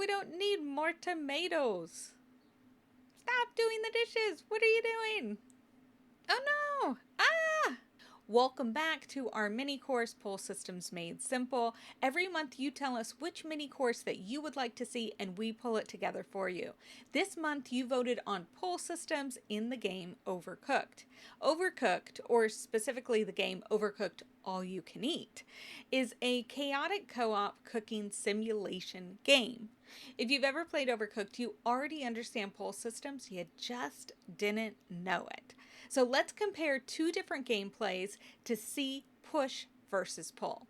we don't need more tomatoes. Stop doing the dishes. What are you doing? Oh no! Ah! Welcome back to our mini course, Pull Systems Made Simple. Every month you tell us which mini course that you would like to see and we pull it together for you. This month you voted on Pull Systems in the game Overcooked. Overcooked, or specifically the game Overcooked All You Can Eat, is a chaotic co-op cooking simulation game. If you've ever played Overcooked, you already understand pull systems, you just didn't know it. So let's compare two different gameplays to see push versus pull.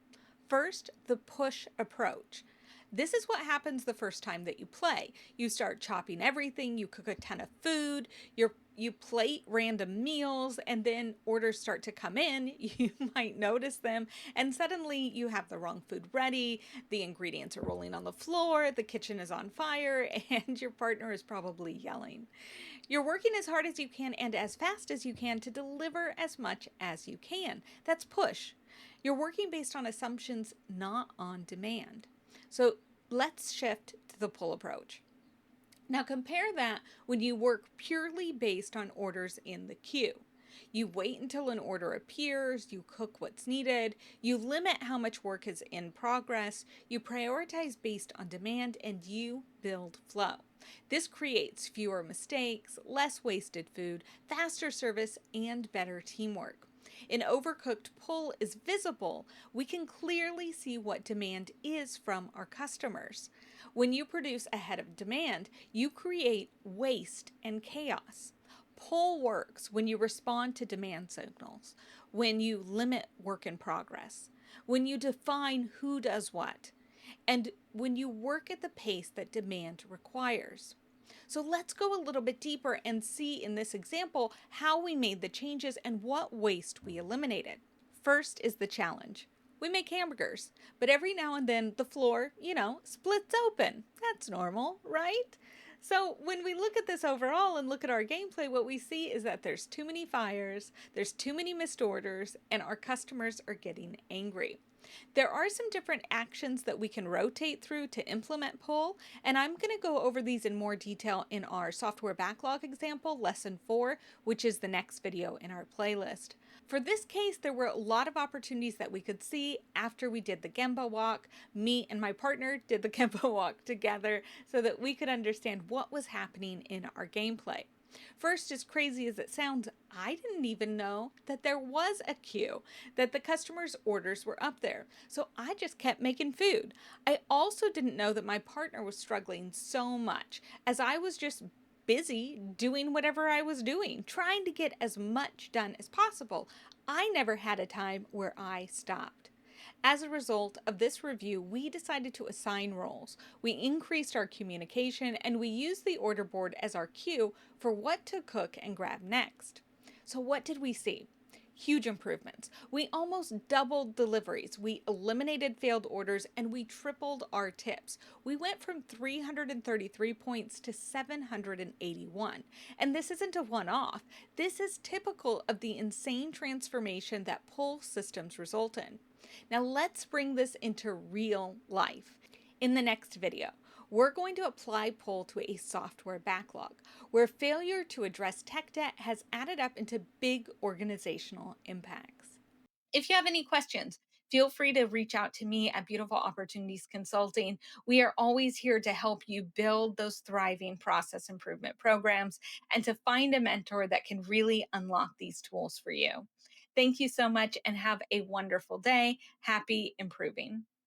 First, the push approach. This is what happens the first time that you play. You start chopping everything, you cook a ton of food, you plate random meals, and then orders start to come in. You might notice them, and suddenly you have the wrong food ready, the ingredients are rolling on the floor, the kitchen is on fire, and your partner is probably yelling. You're working as hard as you can and as fast as you can to deliver as much as you can. That's push. You're working based on assumptions, not on demand. So let's shift to the pull approach. Now compare that when you work purely based on orders in the queue. You wait until an order appears, you cook what's needed, you limit how much work is in progress, you prioritize based on demand, and you build flow. This creates fewer mistakes, less wasted food, faster service, and better teamwork. In Overcooked, pull is visible. We can clearly see what demand is from our customers. When you produce ahead of demand, you create waste and chaos. Pull works when you respond to demand signals, when you limit work in progress, when you define who does what, and when you work at the pace that demand requires. So let's go a little bit deeper and see in this example how we made the changes and what waste we eliminated. First is the challenge. We make hamburgers, but every now and then the floor, splits open. That's normal, right? So when we look at this overall and look at our gameplay, what we see is that there's too many fires, there's too many missed orders, and our customers are getting angry. There are some different actions that we can rotate through to implement pull, and I'm going to go over these in more detail in our software backlog example, lesson 4, which is the next video in our playlist. For this case, there were a lot of opportunities that we could see after we did the Gemba walk. Me and my partner did the Gemba walk together so that we could understand what was happening in our gameplay. First, as crazy as it sounds, I didn't even know that there was a queue, that the customers' orders were up there. So I just kept making food. I also didn't know that my partner was struggling so much, as I was just busy doing whatever I was doing, trying to get as much done as possible. I never had a time where I stopped. As a result of this review, we decided to assign roles. We increased our communication and we used the order board as our cue for what to cook and grab next. So what did we see? Huge improvements. We almost doubled deliveries. We eliminated failed orders and we tripled our tips. We went from 333 points to 781. And this isn't a one-off. This is typical of the insane transformation that pull systems result in. Now let's bring this into real life. In the next video, we're going to apply pull to a software backlog where failure to address tech debt has added up into big organizational impacts. If you have any questions, feel free to reach out to me at Beautiful Opportunities Consulting. We are always here to help you build those thriving process improvement programs and to find a mentor that can really unlock these tools for you. Thank you so much and have a wonderful day. Happy improving.